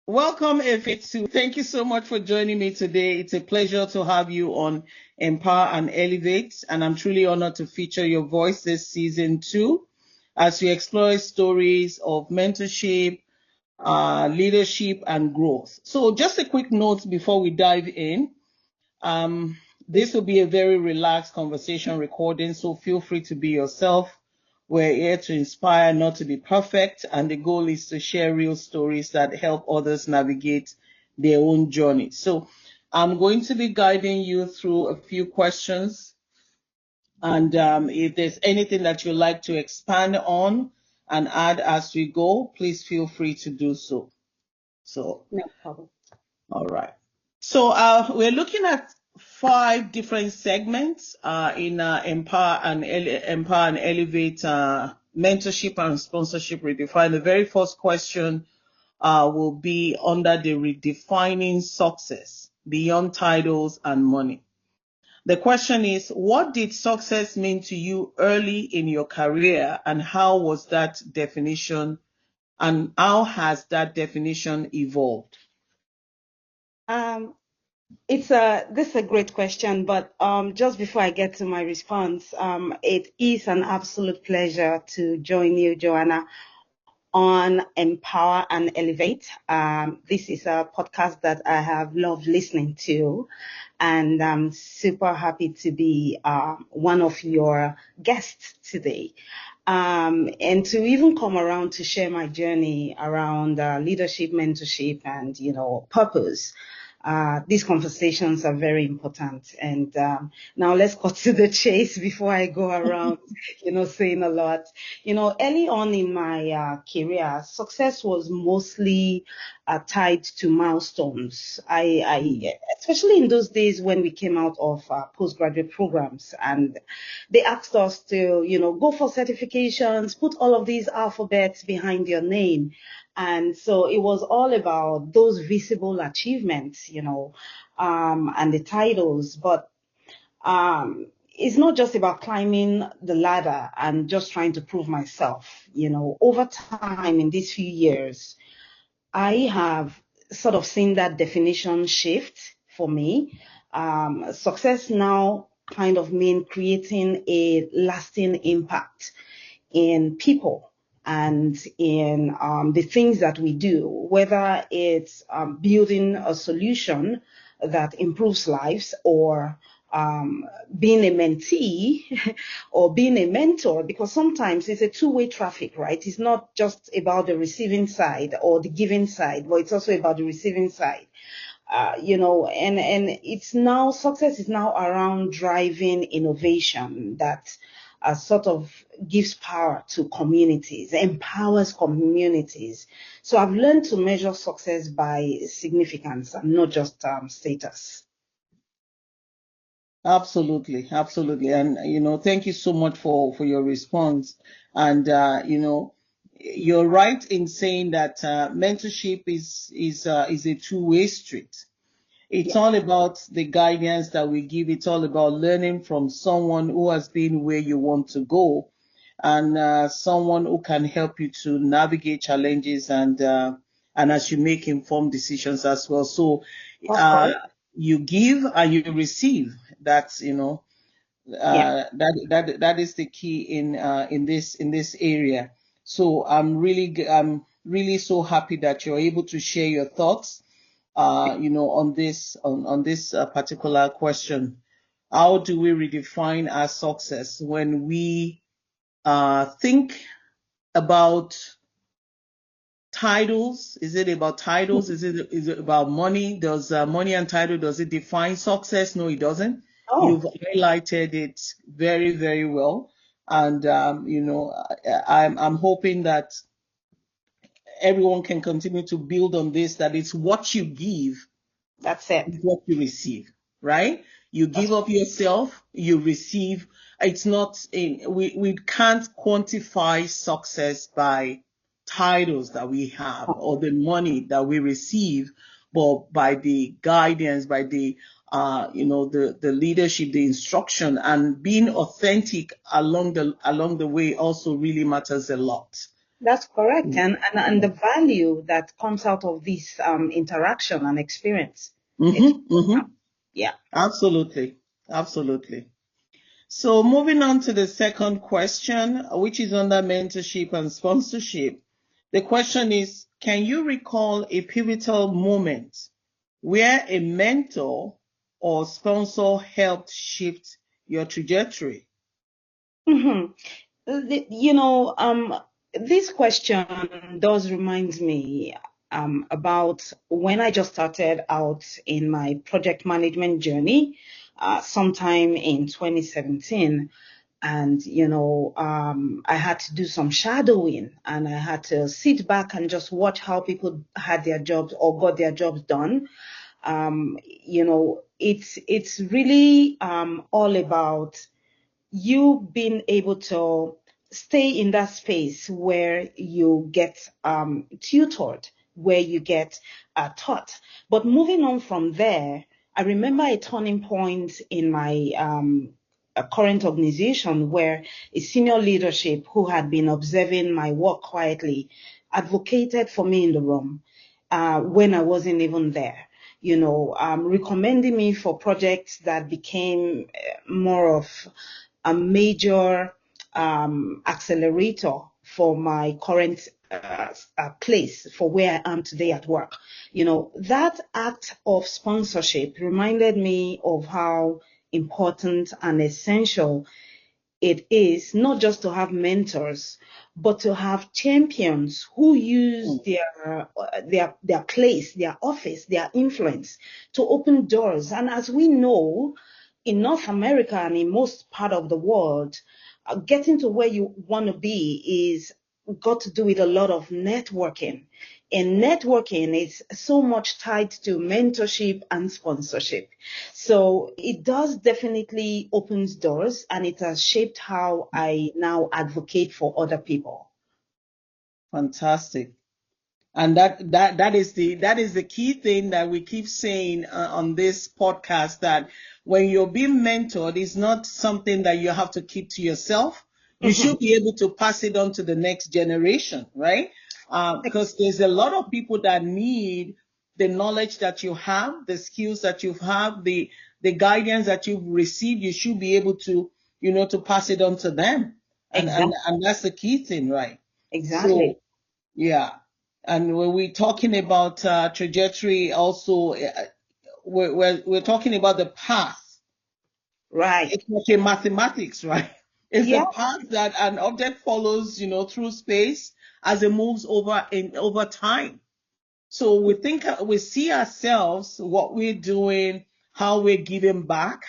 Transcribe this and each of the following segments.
Welcome, Efe. Thank you so much for joining me today. It's a pleasure to have you on Empower and Elevate, and I'm truly honored to feature your voice this season too, as we explore stories of mentorship, leadership, and growth. So, just a quick note before we dive in. Um, this will be a very relaxed conversation recording, so feel free to be yourself. We're here to inspire, not to be perfect, and the goal is to share real stories that help others navigate their own journey. So I'm going to be guiding you through a few questions, and if there's anything that you'd like to expand on and add as we go, please feel free to do so. So, No problem. all right. So we're looking at five different segments in Empower and Elevate mentorship and sponsorship redefined. The very first question will be under the redefining success beyond titles and money. The question is, what did success mean to you early in your career, and how was that definition, and how has that definition evolved? Um, this is a great question, but just before I get to my response, it is an absolute pleasure to join you, Joanna, on Empower and Elevate. This is a podcast that I have loved listening to, and I'm super happy to be one of your guests today. And to even come around to share my journey around leadership, mentorship, and purpose. These conversations are very important. And now let's cut to the chase before I go around, saying a lot. Early on in my career, success was mostly tied to milestones. Especially in those days when we came out of postgraduate programs, and they asked us to, go for certifications, put all of these alphabets behind your name. And so it was all about those visible achievements, and the titles. But it's not just about climbing the ladder and just trying to prove myself. Over time in these few years, I have sort of seen that definition shift for me. Success now kind of mean creating a lasting impact in people and in the things that we do, whether it's building a solution that improves lives, or being a mentee or being a mentor, because sometimes it's a two-way traffic, right? It's not just about the receiving side or the giving side, but it's also about the receiving side. And it's now, success is now around driving innovation that sort of gives power to communities, empowers communities. So I've learned to measure success by significance and not just status. Absolutely, absolutely. And thank you so much for your response. And you're right in saying that mentorship is a two-way street. It's Yeah. all about the guidance that we give. It's all about learning from someone who has been where you want to go, and someone who can help you to navigate challenges, and as you make informed decisions as well. So Of uh, course. you give and you receive. That's Yeah. that is the key in this area. So I'm really so happy that you're able to share your thoughts on this particular question. How do we redefine our success when we think about titles? Is it about titles? Is it about money? Does money and title, does it define success? No, it doesn't. You've Oh, highlighted it very, very well. And I'm hoping that everyone can continue to build on this, that it's what you give that's it. is what you receive, right? You give That's of yourself, you receive. It's not we can't quantify success by titles that we have or the money that we receive, but by the guidance, by the the leadership, the instruction, and being authentic along the way also really matters a lot. That's correct. And the value that comes out of this interaction and experience. It's, Mm-hmm, mm-hmm. yeah. Absolutely. Absolutely. So moving on to the second question, which is under mentorship and sponsorship. The question is, can you recall a pivotal moment where a mentor or sponsor helped shift your trajectory? Mhm. You know, this question does remind me about when I just started out in my project management journey, sometime in 2017. And, I had to do some shadowing and I had to sit back and just watch how people had their jobs or got their jobs done. It's really all about you being able to stay in that space where you get tutored, where you get taught. But moving on from there, I remember a turning point in my current organization where a senior leadership who had been observing my work quietly advocated for me in the room when I wasn't even there. Recommending me for projects that became more of a major accelerator for my current place for where I am today at work. That act of sponsorship reminded me of how important and essential it is not just to have mentors, but to have champions who use their place, their office, their influence to open doors. And as we know, in North America and in most part of the world, getting to where you want to be is got to do with a lot of networking. And networking is so much tied to mentorship and sponsorship. So it does definitely opens doors and it has shaped how I now advocate for other people. Fantastic. And that is the key thing that we keep saying on this podcast, that when you're being mentored, it's not something that you have to keep to yourself. You Mhm. should be able to pass it on to the next generation, right? Because there's a lot of people that need the knowledge that you have, the skills that you have, the guidance that you've received. You should be able to, to pass it on to them, and and Exactly. and that's the key thing, right? Exactly. So yeah. And when we're talking about trajectory, also, we're talking about the path. Right. It's like a mathematics, right? It's the Yeah. path that an object follows, through space as it moves over time. So we see ourselves, what we're doing, how we're giving back,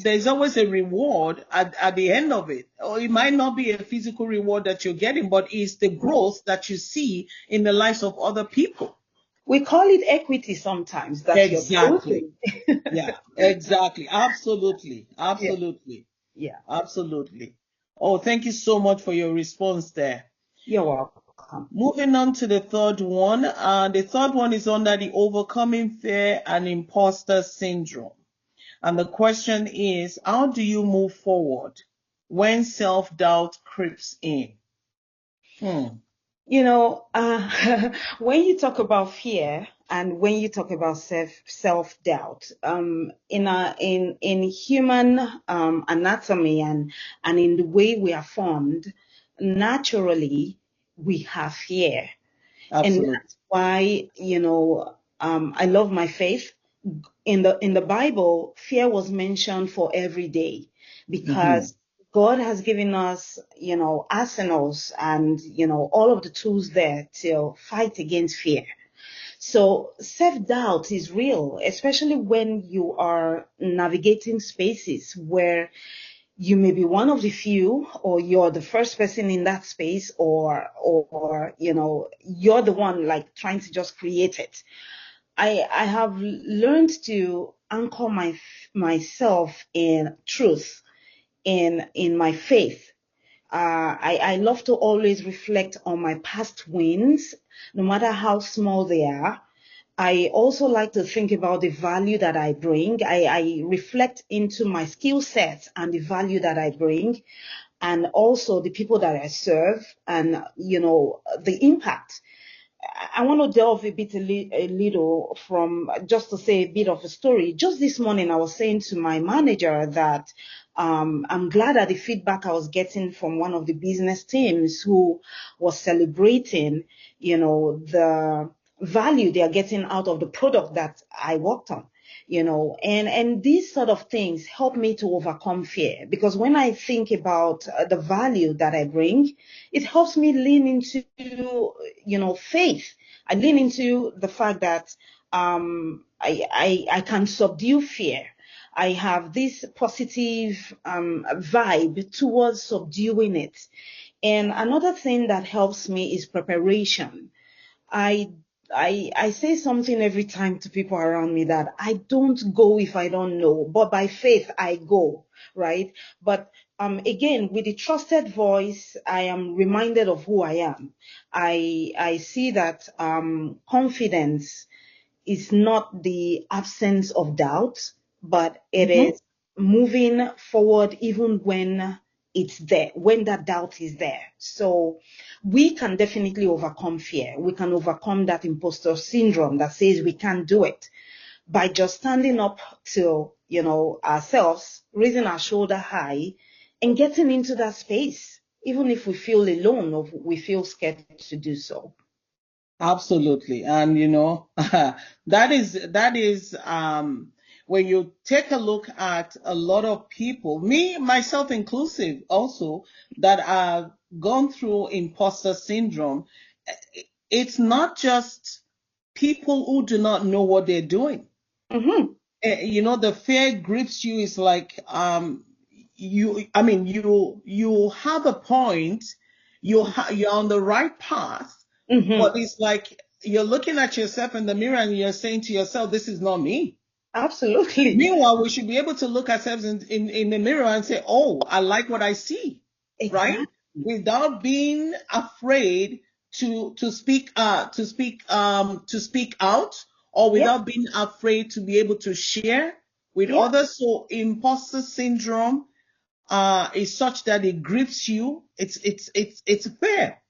there's always a reward at the end of it. Or it might not be a physical reward that you're getting, but it's the growth that you see in the lives of other people. We call it equity sometimes that you're Exactly. building. Yeah, exactly. Absolutely. Yeah. Absolutely. Yeah. Absolutely. Oh, thank you so much for your response there. You're welcome. Moving on to the third one. The third one is under the overcoming fear and imposter syndrome. And the question is, how do you move forward when self-doubt creeps in? Hmm, When you talk about fear and when you talk about self-doubt, in human anatomy and in the way we are formed, naturally we have fear, and absolutely. that's why I love my faith. In the Bible, fear was mentioned for every day Hmm. because God has given us, arsenals and, all of the tools there to fight against fear. So self-doubt is real, especially when you are navigating spaces where you may be one of the few, or you're the first person in that space, or you're the one like trying to just create it. I have learned to anchor myself in truth, in my faith. I love to always reflect on my past wins, no matter how small they are. I also like to think about the value that I bring. I reflect into my skill sets and the value that I bring. and also the people that I serve, and the impact. I want to delve a little from, just to say a bit of a story. Just this morning, I was saying to my manager that I'm glad at the feedback I was getting from one of the business teams who was celebrating, the value they are getting out of the product that I worked on. And these sort of things help me to overcome fear, because when I think about the value that I bring, it helps me lean into, faith. I lean into the fact that I can subdue fear. I have this positive vibe towards subduing it. And another thing that helps me is preparation. I I say something every time to people around me, that I don't go if I don't know, but by faith I go, right? But again, with the trusted voice, I am reminded of who I am. I see that confidence is not the absence of doubt, but it Mhm. is moving forward even when it's there, when that doubt is there. So we can definitely overcome fear. We can overcome that imposter syndrome that says we can't do it by just standing up to, ourselves, raising our shoulder high and getting into that space, even if we feel alone or we feel scared to do so. Absolutely. And that is when you take a look at a lot of people, me, myself inclusive also, that have gone through imposter syndrome, it's not just people who do not know what they're doing. Mm-hmm. The fear grips you. Is like I mean, you have a point, you're on the right path, but Mm-hmm. it's like you're looking at yourself in the mirror and you're saying to yourself, this is not me. Absolutely. Meanwhile, we should be able to look ourselves in the mirror and say, oh, I like what I see, right? Exactly. Without being afraid to speak out, or Yeah. without being afraid to be able to share with Yeah. others. So imposter syndrome is such that it grips you. It's fair.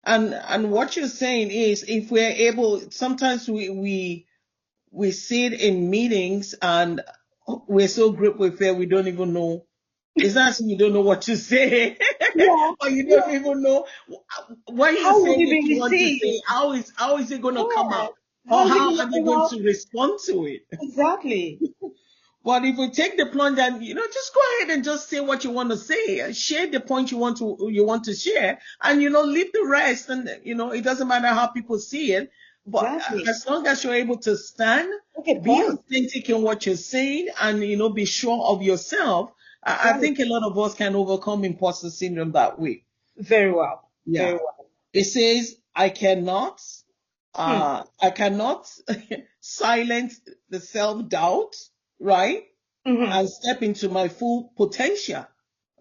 And what you're saying is, if we're able, sometimes we sit in meetings and we're so gripped with fear we don't even know. It's not you don't know what to say, Yeah. or you Yeah. don't even know when you How say would it what be you want to say. received? How is it going to come Yeah. out, or How is it how going to are they come going out? to respond to it? Exactly. But if we take the plunge and just go ahead and just say what you want to say, share the point you want to share, and leave the rest. And it doesn't matter how people see it, but Exactly. as long as you're able to stand, Okay, be point. authentic in what you're saying, and be sure of yourself. I Right. think a lot of us can overcome imposter syndrome that way. Very well. Very Yeah. well. It says, Hmm. I cannot silence the self-doubt, right? Mm-hmm. And step into my full potential.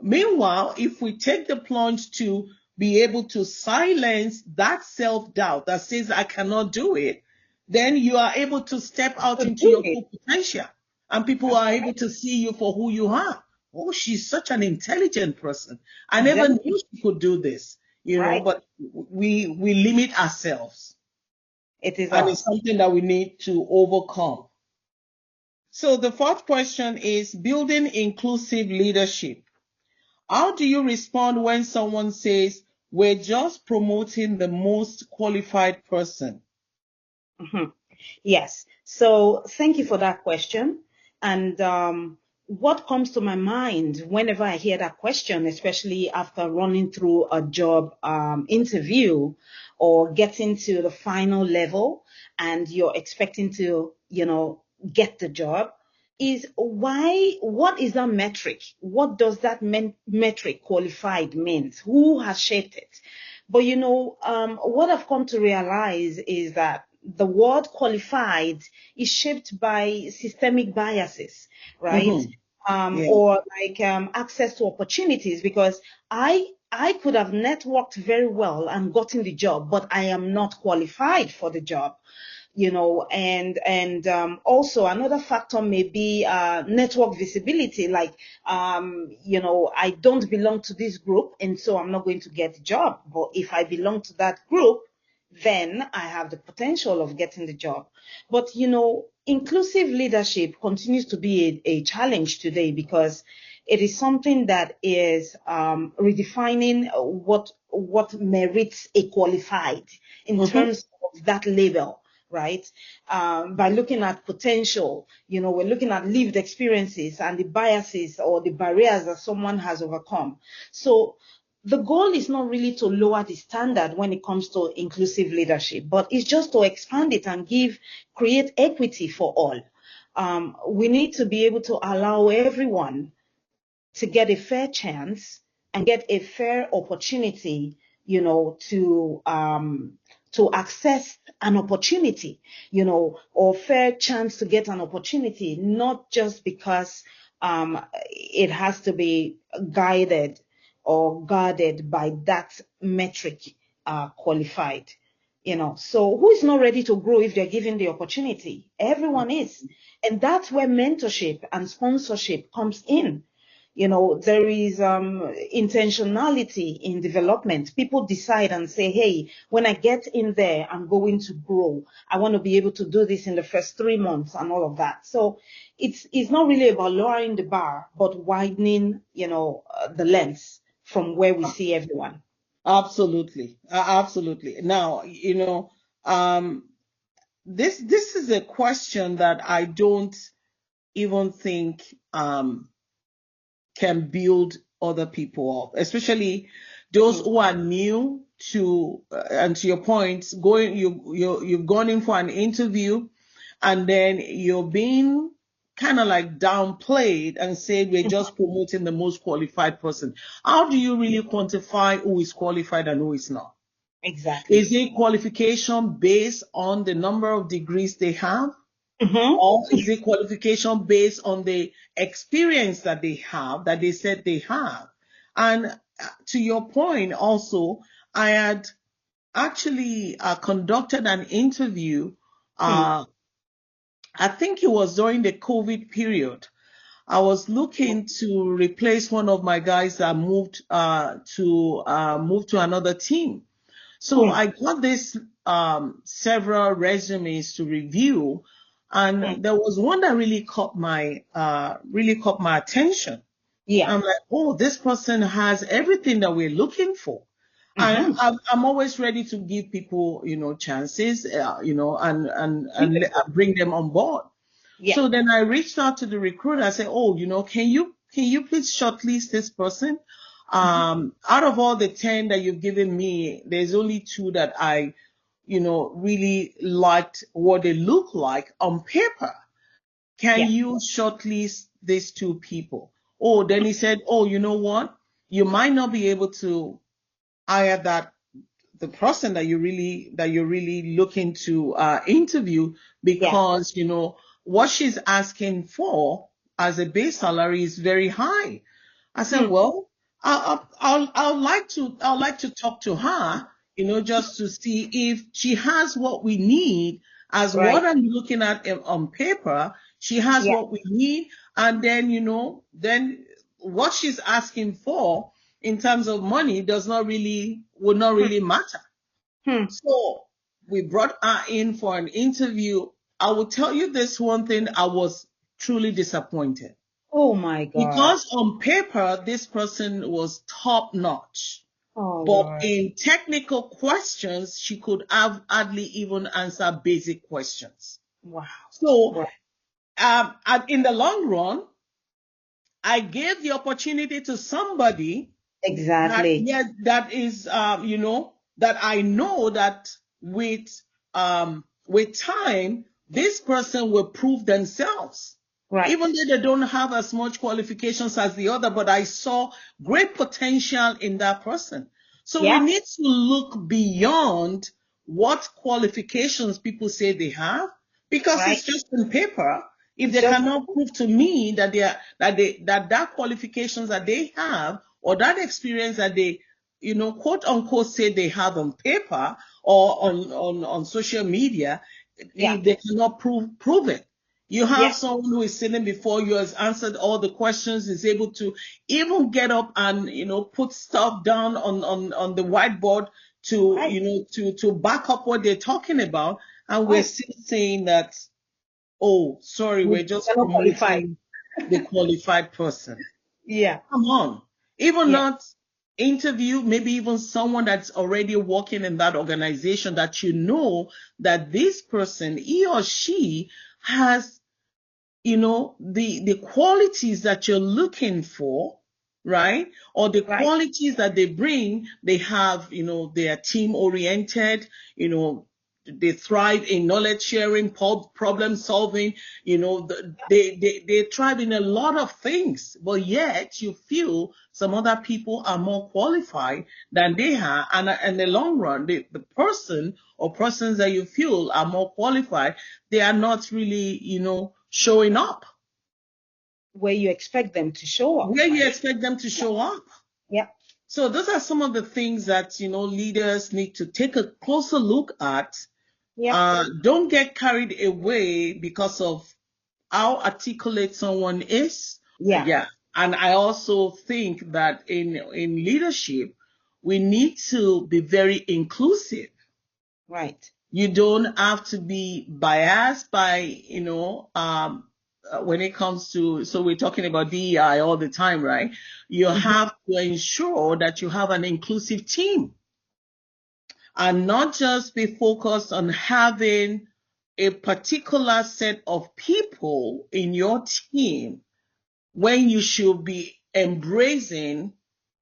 Meanwhile, if we take the plunge to be able to silence that self-doubt that says I cannot do it, then you are able to step out To into do your it. full potential. And people That's are able right. to see you for who you are. Oh, she's such an intelligent person. I never Exactly. knew she could do this, Right. but we limit ourselves. It is And it's us. something that we need to overcome. So the fourth question is building inclusive leadership. How do you respond when someone says, we're just promoting the most qualified person? Mm-hmm. Yes. So thank you for that question. And what comes to my mind whenever I hear that question, especially after running through a job interview or getting to the final level and you're expecting to, get the job, is what is that metric? What does that metric qualified mean? Who has shaped it? But what I've come to realize is that the word qualified is shaped by systemic biases, right? Hmm. Yeah. Or like access to opportunities, because I I could have networked very well and gotten the job, but I am not qualified for the job. And also another factor may be network visibility, like I don't belong to this group, and so I'm not going to get the job. But if I belong to that group, then I have the potential of getting the job. But inclusive leadership continues to be a challenge today, because it is something that is redefining what merits a qualified in Mhm. terms of that label, right? By looking at potential, we're looking at lived experiences and the biases or the barriers that someone has overcome. So the goal is not really to lower the standard when it comes to inclusive leadership, but it's just to expand it and create equity for all. We need to be able to allow everyone to get a fair chance and get a fair opportunity, to access an opportunity, or fair chance to get an opportunity, not just because it has to be guided or guarded by that metric, qualified. So who is not ready to grow if they're given the opportunity? Everyone is. And that's where mentorship and sponsorship comes in. There is intentionality in development. People decide and say, hey, when I get in there, I'm going to grow. I want to be able to do this in the first 3 months and all of that. So it's not really about lowering the bar, but widening, the lens from where we see everyone. Absolutely. Absolutely. Now, um, this is a question that I don't even think can build other people up, especially those Mm. who are new to, and to your point, you've gone in for an interview, and then you're being kind of like downplayed and said we're just promoting the most qualified person. How do you really quantify who is qualified and who is not? Exactly. Is it qualification based on the number of degrees they have? Mm-hmm. Or is it qualification based on the experience that they have, that they said they have? And to your point also, I had actually conducted an interview. Mm. Uh, I think it was during the COVID period. I was looking to replace one of my guys that moved to another team. So Mm. I got this several resumes to review, Mm. and there was one that really caught my attention. Yeah. I'm like, oh, this person has everything that we're looking for. And Mm-hmm. I'm always ready to give people, chances, and Beautiful. bring them on board. Yeah. So then I reached out to the recruiter. I said, "Oh, can you please shortlist this person? Mm-hmm. Out of all the 10 that you've given me, there's only two that I, really liked what they look like on paper. Can Yeah. you shortlist these two people?" Oh, then he said, "Oh, you know what? You might not be able to hire the person that you're really looking to interview, Yeah. because what she's asking for as a base salary is very high." I said, Hmm. well, I'd like to talk to her, just to see if she has what we need. As what Right. I'm looking at on paper, she has Yeah. what we need. And then what she's asking for in terms of money would not Hmm. really matter. Hmm. So we brought her in for an interview. I will tell you this one thing, I was truly disappointed. Oh my God. Because on paper, this person was top notch, Oh but Lord. in technical questions, she could have hardly even answer basic questions. Wow. So, Wow. in the long run, I gave the opportunity to somebody that, Exactly. yeah, that is, that I know that with time, this person will prove themselves. Right. Even though they don't have as much qualifications as the other, but I saw great potential in that person. So we Yeah. need to look beyond what qualifications people say they have, because Right. it's just on paper. If It's they just. cannot prove to me that that qualifications that they have, or that experience that they quote unquote say they have on paper or on social media, Yeah. if they cannot prove it. You have Yeah. someone who is sitting before you, has answered all the questions, is able to even get up and put stuff down on the whiteboard to Right. to back up what they're talking about, and we're Right. still saying that, oh, sorry, we're just You're not qualified. promoting the qualified person. Yeah. Come on. Even Yeah. not interview, maybe even someone that's already working in that organization that that this person, he or she, has the qualities that you're looking for, right? Or the Right. qualities that they bring. They have, they are team oriented, they thrive in knowledge sharing, problem solving, they thrive in a lot of things, but yet you feel some other people are more qualified than they are. And in the long run, the person or persons that you feel are more qualified, they are not really, showing up Where you expect them to show up, where you right? expect them to show up. Yeah. So those are some of the things that, leaders need to take a closer look at. Yeah. Don't get carried away because of how articulate someone is. Yeah. Yeah. And I also think that in leadership, we need to be very inclusive. Right. You don't have to be biased by, when it comes to, so we're talking about DEI all the time, right? You Mhm. have to ensure that you have an inclusive team and not just be focused on having a particular set of people in your team when you should be embracing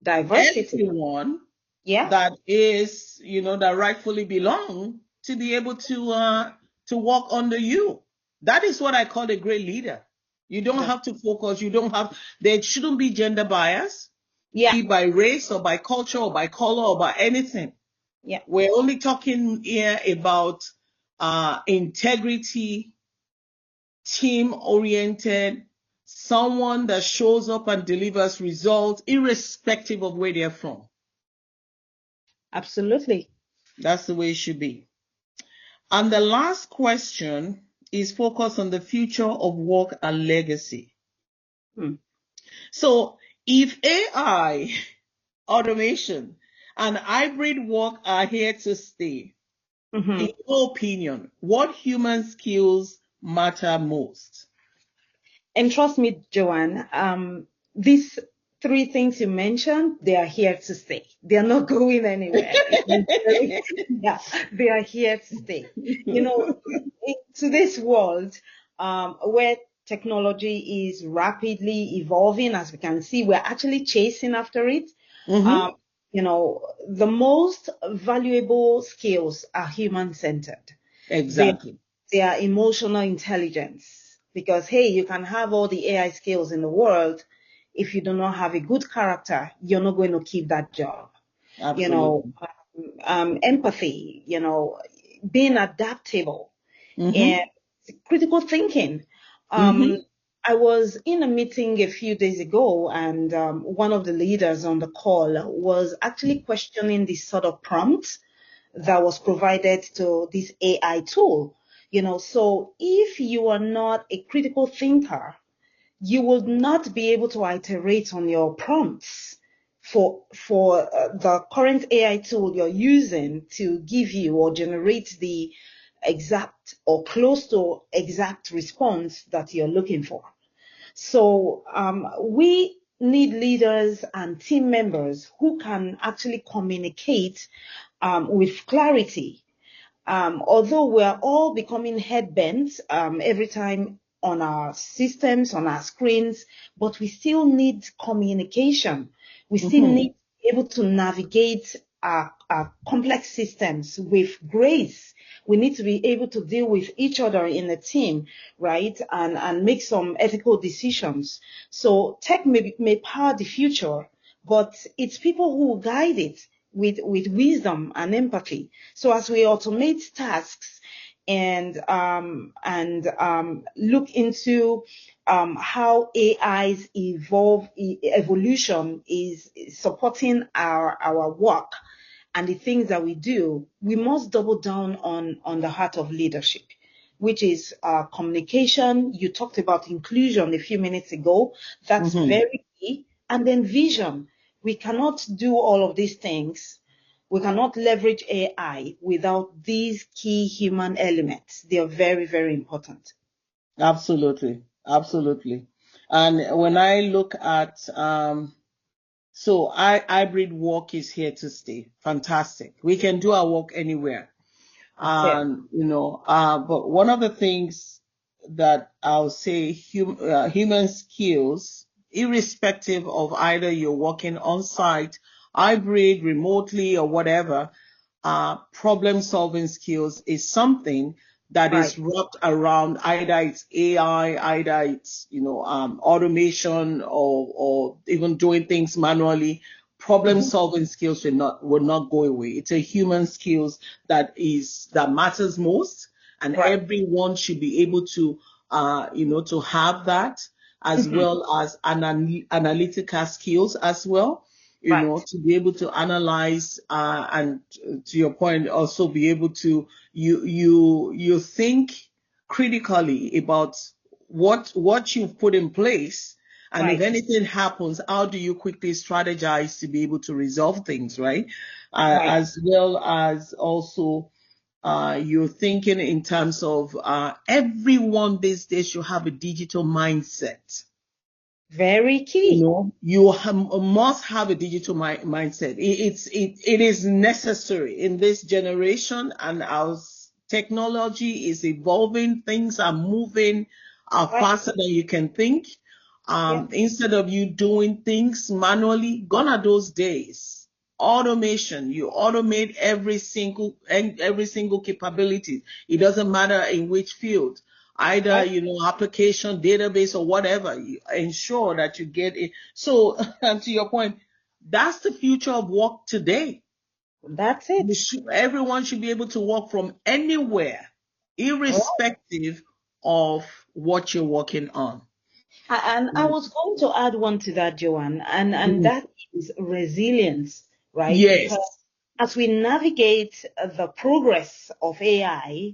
Diversity. everyone Yeah. that is, that rightfully belong to be able to work under you. That is what I call a great leader. You don't That- have to focus. You don't have. There shouldn't be gender bias, Yeah. be it by race or by culture or by color or by anything. Yeah. We're only talking here about integrity, team oriented, someone that shows up and delivers results irrespective of where they're from. Absolutely. That's the way it should be. And the last question is focused on the future of work and legacy. Hmm. So if AI, automation, and hybrid work are here to stay, Hmm. in your opinion, what human skills matter most? And trust me, Joanne, these three things you mentioned, they are here to stay. They are not going anywhere. Yeah, they are here to stay. You know, in today's world, where technology is rapidly evolving, as we can see, we're actually chasing after it. Mm-hmm. Um, the most valuable skills are human centered. They Exactly. their emotional intelligence. Because, hey, you can have all the AI skills in the world. If you do not have a good character, you're not going to keep that job. You know, Absolutely. empathy, being adaptable Mm-hmm. and critical thinking. Um, Mm-hmm. I was in a meeting a few days ago, and one of the leaders on the call was actually questioning this sort of prompt that was provided to this AI tool. So if you are not a critical thinker, you will not be able to iterate on your prompts for the current AI tool you're using to give you or generate the exact or close to exact response that you're looking for. So we need leaders and team members who can actually communicate with clarity. Although we're all becoming headbent every time on our systems, on our screens, but we still need communication. We still Mm-hmm. need to be able to navigate our complex systems with grace. We need to be able to deal with each other in a team, right? And make some ethical decisions. So tech may power the future, but it's people who guide it with wisdom and empathy. So as we automate tasks and look into how AI's evolution is supporting our work and the things that we do, we must double down on the heart of leadership, which is communication. You talked about inclusion a few minutes ago. That's Mm-hmm. very key. And then vision. We cannot do all of these things. We cannot leverage AI without these key human elements. They are very, very important. Absolutely. Absolutely. And when I look at so hybrid work is here to stay. Fantastic. We can do our work anywhere. That's it. And but one of the things that I'll say, human skills, irrespective of either you're working on site, hybrid, remotely, or whatever, problem solving skills is something that Right. is wrapped around either it's AI, either it's automation, or even doing things manually. Problem Mhm. solving skills will not go away. It's a human skills that matters most, and Right. everyone should be able to to have that, as Mhm. well as analytical skills as well, Right. to be able to analyze, and to your point, also be able to you think critically about what you've put in place, and if Right. anything happens, how do you quickly strategize to be able to resolve things, right? Right. As well as also you're thinking in terms of everyone these days should have a digital mindset. Very key. You must have a digital mindset. It is necessary in this generation, and as technology is evolving, things are moving Right. faster than you can think. Yeah. Instead of you doing things manually, gone are those days. Automation, you automate every single capability. It doesn't matter in which field, either Right. application, database, or whatever. You ensure that you get it. So and to your point, that's the future of work today. That's it. Everyone should be able to work from anywhere, Right. irrespective of what you're working on. And I was going to add one to that, Joanne, and Mhm. that is resilience, right? Because Yes, as we navigate the progress of AI,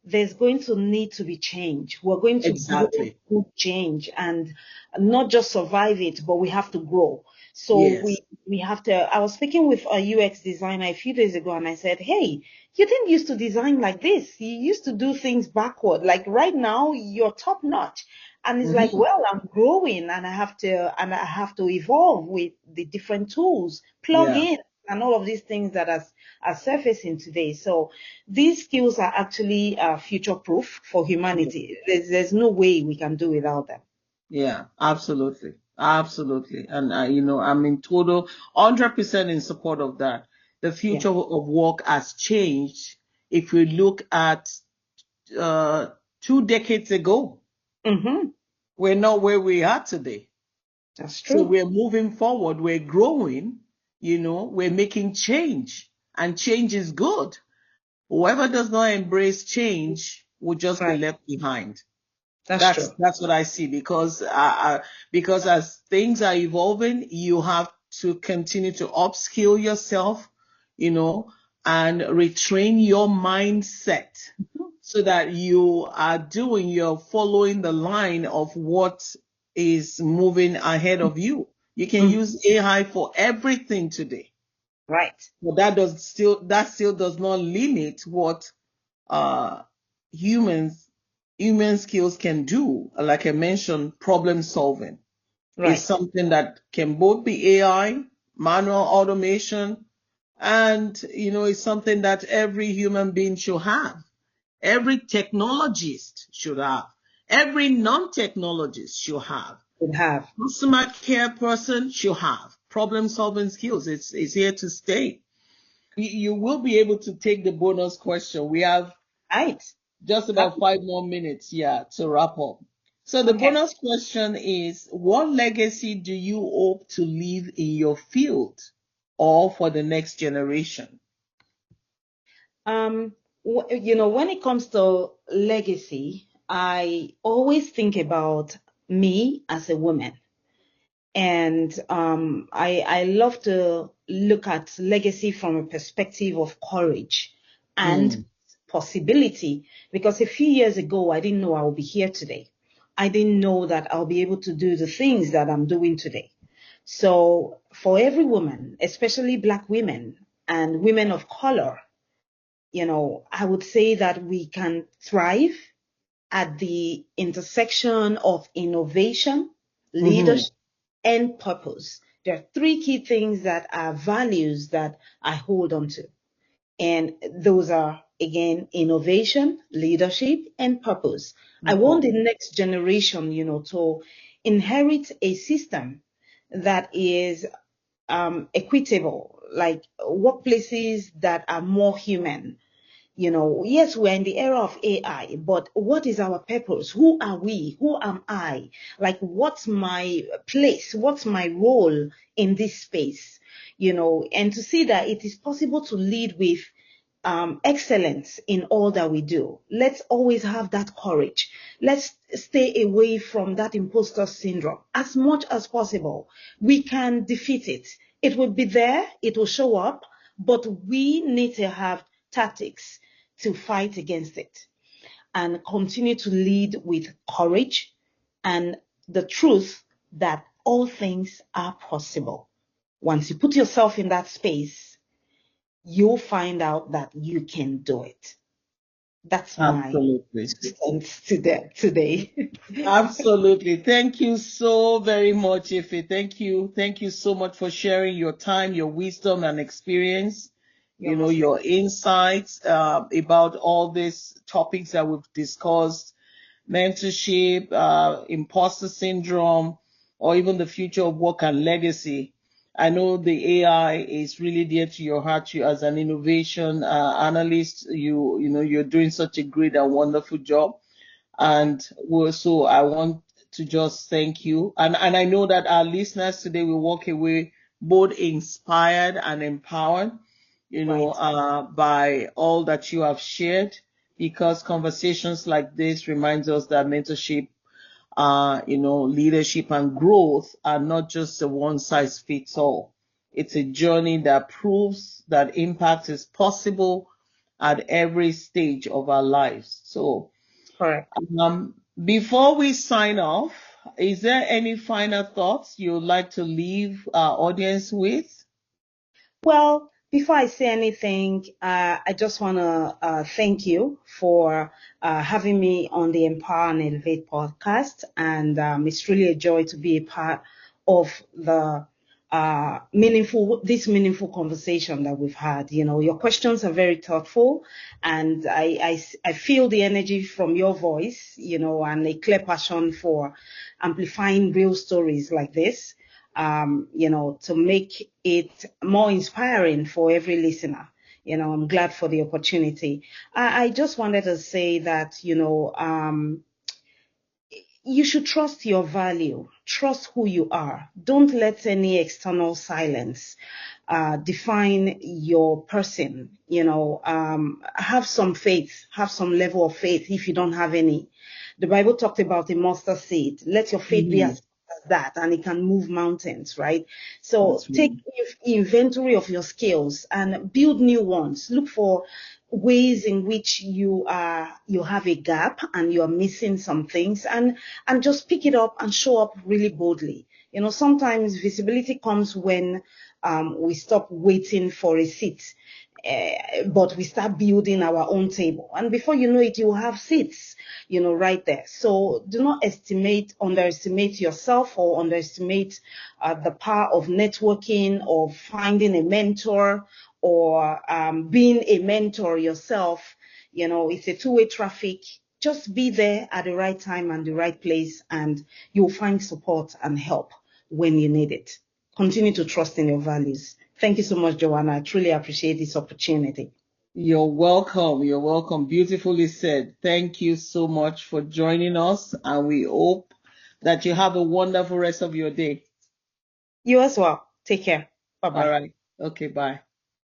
there's going to need to be change. We're going to grow exactly. through change and not just survive it, but we have to grow. So Yes. we have to. I was speaking with a UX designer a few days ago, and I said, "Hey, you didn't used to design like this. You used to do things backward. Like right now, you're top notch." And it's like, Hmm. well, I'm growing, and I have to evolve with the different tools, plug Yeah. in, and all of these things that are surfacing today. So these skills are actually future proof for humanity. There's no way we can do without them. Yeah, absolutely. Absolutely. And I'm in total 100% in support of that. The Yeah. future of work has changed. If we look at uh, 2 decades ago, Mm-hmm. we're not where we are today. That's So true. we're moving forward, we're growing, we're making change, and change is good. Whoever does not embrace change will just be Right. left behind. That's That's true. that's what I see, because as things are evolving, you have to continue to upskill yourself, you know, and retrain your mindset so that you're following the line of what is moving ahead of you. You can Mm. use AI for everything today, Right. but that still does not limit what uh, humans human skills can do. Like I mentioned, problem solving is Right. something that can both be AI, manual automation, and it's something that every human being should have. Every technologist should have. Every non-technologist should have. Would have. Customer care person should have. Problem solving skills. It's here to stay. You will be able to take the bonus question. We have Right. just about Happy. 5 more minutes, yeah, to wrap up. So the Okay. bonus question is, what legacy do you hope to leave in your field or for the next generation? Um, When it comes to legacy, I always think about me as a woman. And I love to look at legacy from a perspective of courage and Mm, possibility. Because a few years ago, I didn't know I would be here today. I didn't know that I'll be able to do the things that I'm doing today. So for every woman, especially Black women and women of color, I would say that we can thrive at the intersection of innovation, mm-hmm. leadership, and purpose. There are three key things that are values that I hold on to. And those are, again, innovation, leadership, and purpose. I want the next generation, to inherit a system that is equitable, like workplaces that are more human. Yes, we're in the era of AI, but what is our purpose? Who are we? Who am I? Like, what's my place? What's my role in this space? And to see that it is possible to lead with excellence in all that we do. Let's always have that courage. Let's stay away from that imposter syndrome as much as possible. We can defeat it. It will be there, it will show up, but we need to have tactics to fight against it and continue to lead with courage and the truth that all things are possible. Once you put yourself in that space, you'll find out that you can do it. That's my Absolutely. 2 cents today. Absolutely. Thank you so very much, Ife. Thank you. Thank you so much for sharing your time, your wisdom and experience, You're most your welcome. insights about all these topics that we've discussed, mentorship, imposter syndrome, or even the future of work and legacy. I know the AI is really dear to your heart. You, as an innovation analyst, you're doing such a great and wonderful job. And so I want to just thank you. And I know that our listeners today will walk away both inspired and empowered, Right. by all that you have shared, because conversations like this reminds us that mentorship, leadership and growth are not just a one size fits all. It's a journey that proves that impact is possible at every stage of our lives. So, Correct. before we sign off, is there any final thoughts you'd like to leave our audience with? Well, before I say anything, I just want to thank you for having me on the Empower and Elevate podcast. And it's really a joy to be a part of the this meaningful conversation that we've had. Your questions are very thoughtful, and I feel the energy from your voice, and a clear passion for amplifying real stories like this, to make it more inspiring for every listener. I'm glad for the opportunity. I just wanted to say that, you should trust your value, trust who you are. Don't let any external silence define your person. Have some faith, have some level of faith if you don't have any. The Bible talked about a mustard seed. Let your faith be Mhm. as that, and it can move mountains, right? So That's take right. inventory of your skills and build new ones. Look for ways in which you have a gap and you are missing some things, and just pick it up and show up really boldly. Sometimes visibility comes when we stop waiting for a seat, but we start building our own table. And before you know it, you will have seats, right there. So do not underestimate yourself or underestimate the power of networking or finding a mentor or being a mentor yourself. It's a two-way traffic. Just be there at the right time and the right place, and you'll find support and help when you need it. Continue to trust in your values. Thank you so much, Joanna. I truly appreciate this opportunity. You're welcome. You're welcome. Beautifully said. Thank you so much for joining us, and we hope that you have a wonderful rest of your day. You as well. Take care. Bye All bye. right. Okay, bye.